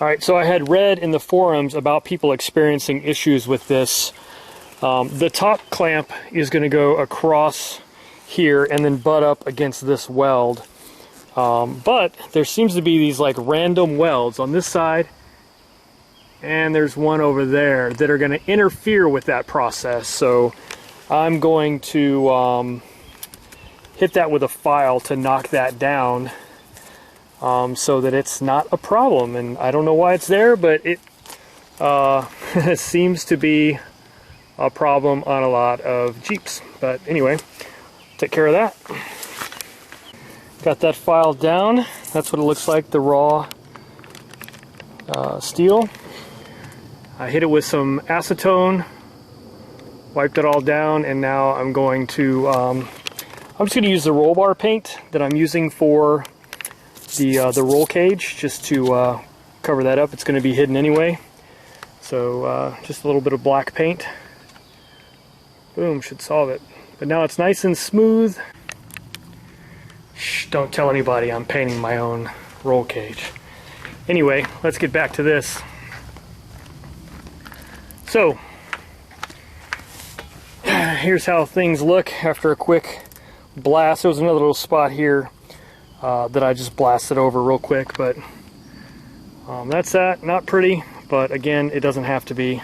Alright, so I had read in the forums about people experiencing issues with this. The top clamp is going to go across here and then butt up against this weld. But there seems to be these like random welds on this side, and there's one over there that are going to interfere with that process. So I'm going to hit that with a file to knock that down. So that it's not a problem, and I don't know why it's there, but it seems to be a problem on a lot of Jeeps. But anyway, take care of that. Got that file down. That's what it looks like, the raw steel. I hit it with some acetone, wiped it all down, and now I'm going to I'm just going to use the roll bar paint that I'm using for the roll cage, just to cover that up. It's going to be hidden anyway, so just a little bit of black paint. Boom, should solve it. But now it's nice and smooth. Shh, don't tell anybody I'm painting my own roll cage. Anyway, let's get back to this. So here's how things look after a quick blast. There was another little spot here that I just blasted over real quick, but that's that. Not pretty, but again, it doesn't have to be.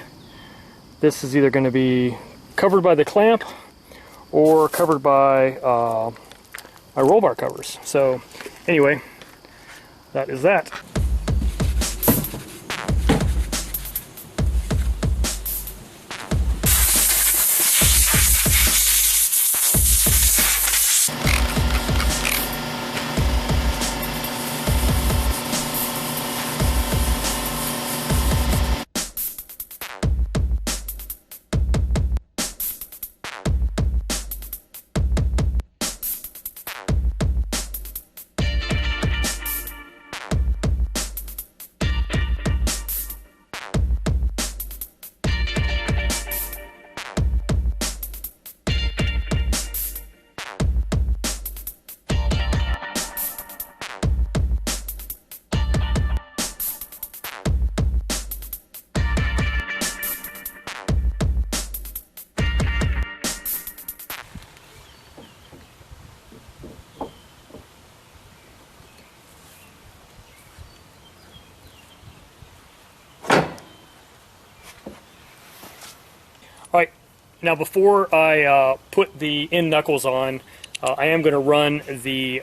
This is either going to be covered by the clamp or covered by my roll bar covers. So anyway, that is that. Alright, now before I put the end knuckles on, I am going to run the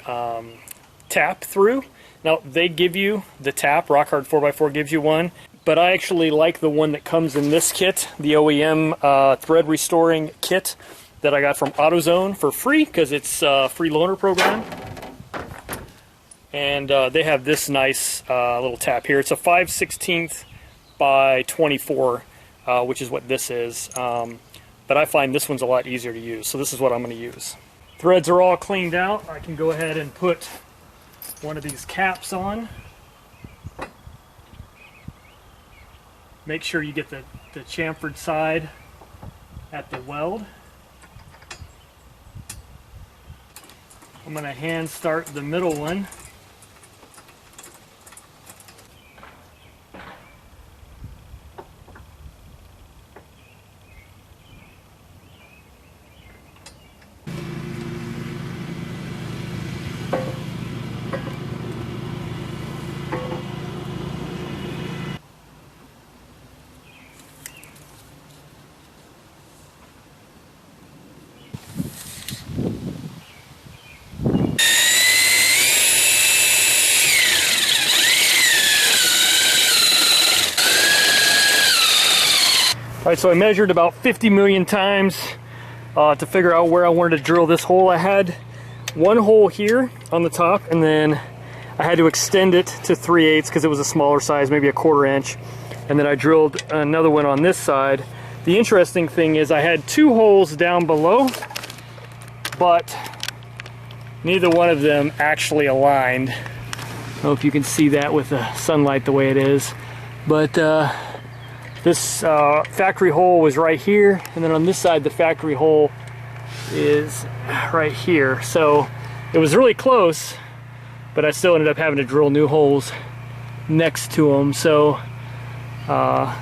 tap through. Now they give you the tap, Rock Hard 4x4 gives you one, but I actually like the one that comes in this kit, the OEM thread restoring kit that I got from AutoZone for free, because it's a free loaner program. And they have this nice little tap here. It's a 5/16 by 24, which is what this is. But I find this one's a lot easier to use, so this is what I'm going to use. Threads are all cleaned out. I can go ahead and put one of these caps on. Make sure you get the chamfered side at the weld. I'm going to hand start the middle one. Alright, so I measured about 50 million times to figure out where I wanted to drill this hole. I had one hole here on the top, and then I had to extend it to 3/8 because it was a smaller size, maybe a 1/4 inch. And then I drilled another one on this side. The interesting thing is I had two holes down below, but neither one of them actually aligned. I don't know if you can see that with the sunlight the way it is, but this factory hole was right here, and then on this side the factory hole is right here. So it was really close, but I still ended up having to drill new holes next to them, so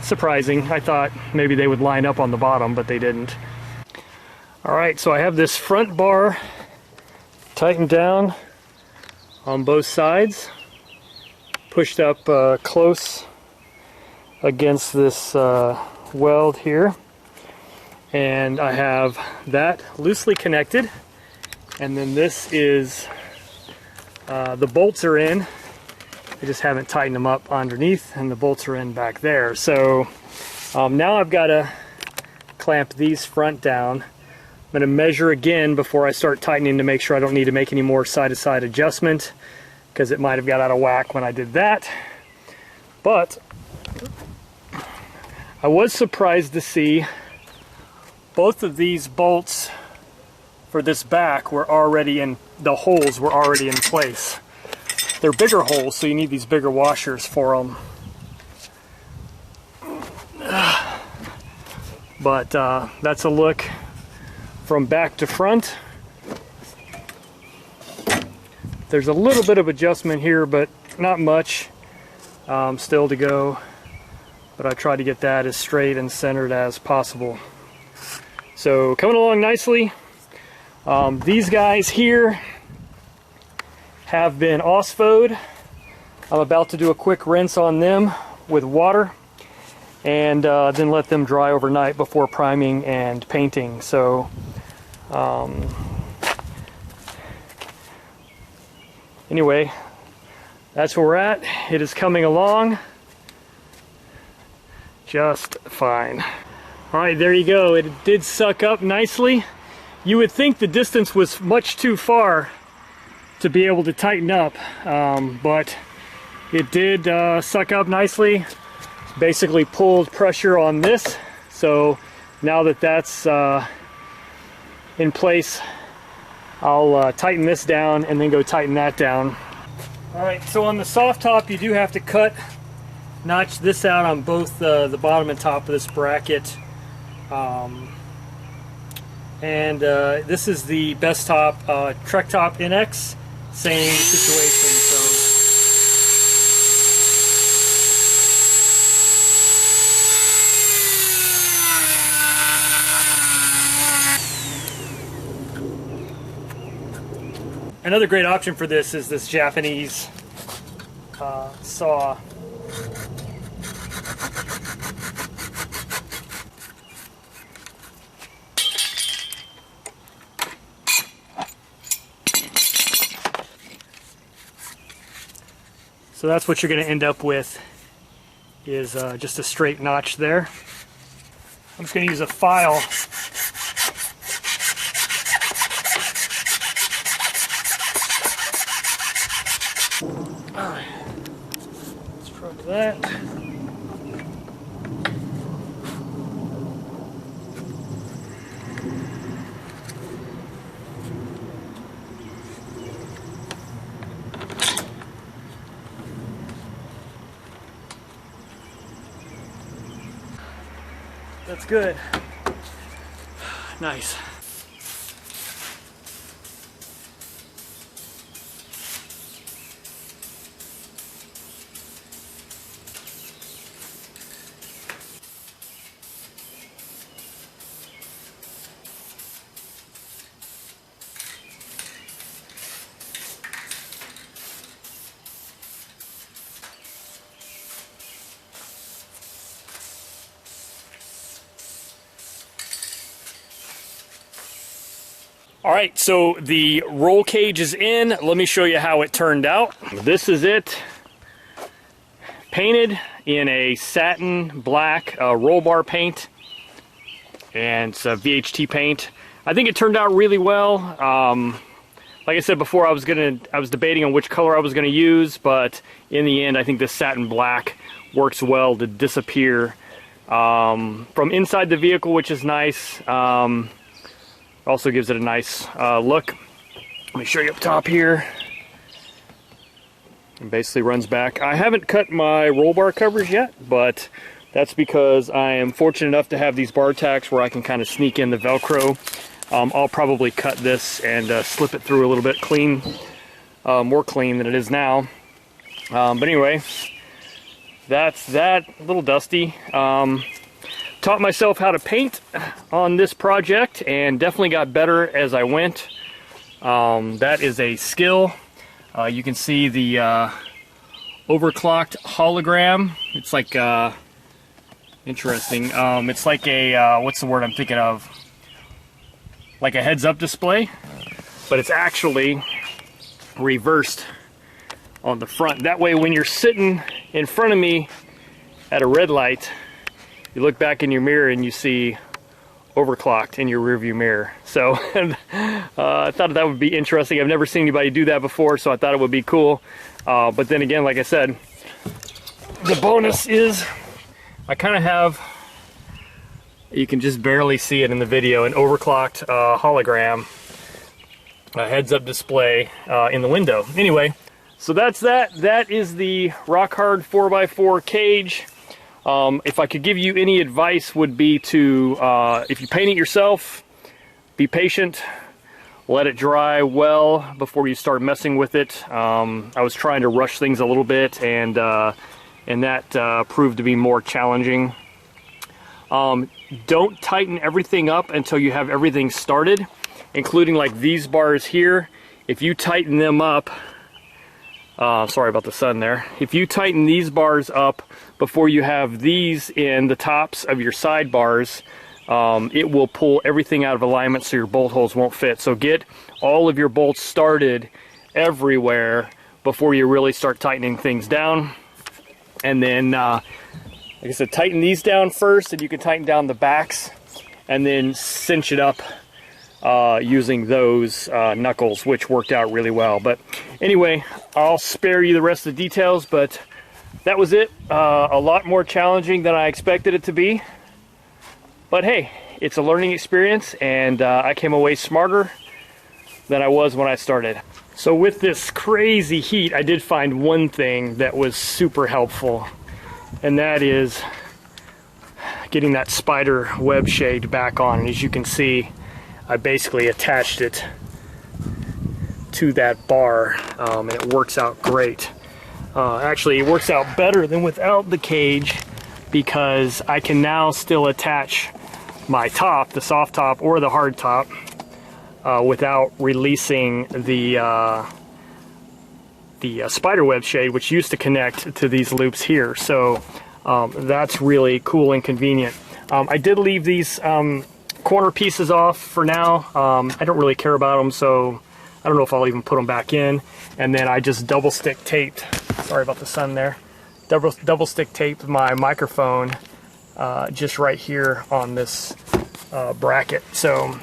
surprising. I thought maybe they would line up on the bottom, but they didn't. Alright, so I have this front bar tightened down on both sides, pushed up close against this weld here, and I have that loosely connected, and then this is the bolts are in. I just haven't tightened them up underneath, and the bolts are in back there. So now I've got to clamp these front down. I'm going to measure again before I start tightening to make sure I don't need to make any more side-to-side adjustment, because it might have got out of whack when I did that. But I was surprised to see both of these bolts for this back were already in, the holes were already in place. They're bigger holes, so you need these bigger washers for them. But that's a look from back to front. There's a little bit of adjustment here, but not much still to go. But I try to get that as straight and centered as possible. So coming along nicely. These guys here have been OSFO'd. I'm about to do a quick rinse on them with water, and then let them dry overnight before priming and painting. So anyway, that's where we're at. It is coming along just fine. Alright, there you go. It did suck up nicely. You would think the distance was much too far to be able to tighten up, but it did suck up nicely. Basically pulled pressure on this, so now that that's in place, I'll tighten this down and then go tighten that down. Alright, so on the soft top you do have to notch this out on both the bottom and top of this bracket. This is the Best Top Trek Top NX, same situation. So another great option for this is this Japanese saw. So that's what you're going to end up with, is just a straight notch there. I'm just going to use a file. Alright, let's try that. That's good. Nice. Alright, so the roll cage is in. Let me show you how it turned out. This is it. Painted in a satin black roll bar paint. And it's a VHT paint. I think it turned out really well. Like I said before, I was debating on which color I was going to use, but in the end I think this satin black works well to disappear from inside the vehicle, which is nice. Also gives it a nice look. Let me show you up top here. It basically runs back. I haven't cut my roll bar covers yet, but that's because I am fortunate enough to have these bar tacks where I can kind of sneak in the Velcro. I'll probably cut this and slip it through a little bit clean, more clean than it is now. But anyway, that's that. A little dusty. Taught myself how to paint on this project and definitely got better as I went. That is a skill. You can see the overclocked hologram. It's like interesting. It's like a what's the word I'm thinking of? Like a heads-up display, but it's actually reversed on the front. That way, when you're sitting in front of me at a red light, you look back in your mirror and you see overclocked in your rearview mirror. So I thought that would be interesting. I've never seen anybody do that before, so I thought it would be cool. But then again, like I said, the bonus is I kind of have, you can just barely see it in the video, an overclocked hologram, a heads-up display in the window. Anyway, so that's that. That is the Rock Hard 4x4 cage. If I could give you any advice, would be to, if you paint it yourself, be patient, let it dry well before you start messing with it. I was trying to rush things a little bit, and that proved to be more challenging. Don't tighten everything up until you have everything started, including like these bars here. If you tighten them up, sorry about the sun there. If you tighten these bars up before you have these in the tops of your side bars, it will pull everything out of alignment so your bolt holes won't fit. So get all of your bolts started everywhere before you really start tightening things down. And then, like I said, tighten these down first, and you can tighten down the backs, and then cinch it up using those knuckles, which worked out really well. But anyway, I'll spare you the rest of the details, but that was it. A lot more challenging than I expected it to be. But hey, it's a learning experience, and I came away smarter than I was when I started. So with this crazy heat, I did find one thing that was super helpful, and that is getting that spider web shade back on. And as you can see, I basically attached it to that bar, and it works out great. Actually, it works out better than without the cage, because I can now still attach my top, the soft top or the hard top, without releasing the spider web shade, which used to connect to these loops here. So that's really cool and convenient. I did leave these corner pieces off for now. I don't really care about them, so I don't know if I'll even put them back in. And then I just double stick taped, sorry about the sun there, double stick taped my microphone just right here on this bracket. So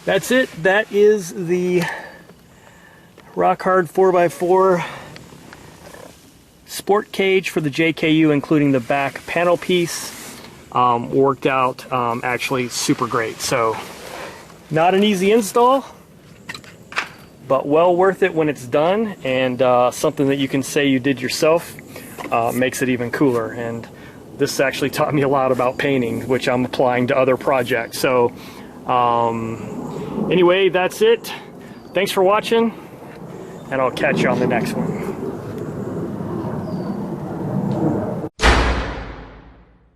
that's it. That is the Rock Hard 4x4 sport cage for the JKU, including the back panel piece. Worked out actually super great. So not an easy install, but well worth it when it's done, and something that you can say you did yourself makes it even cooler. And this actually taught me a lot about painting, which I'm applying to other projects. So anyway, that's it. Thanks for watching, and I'll catch you on the next one.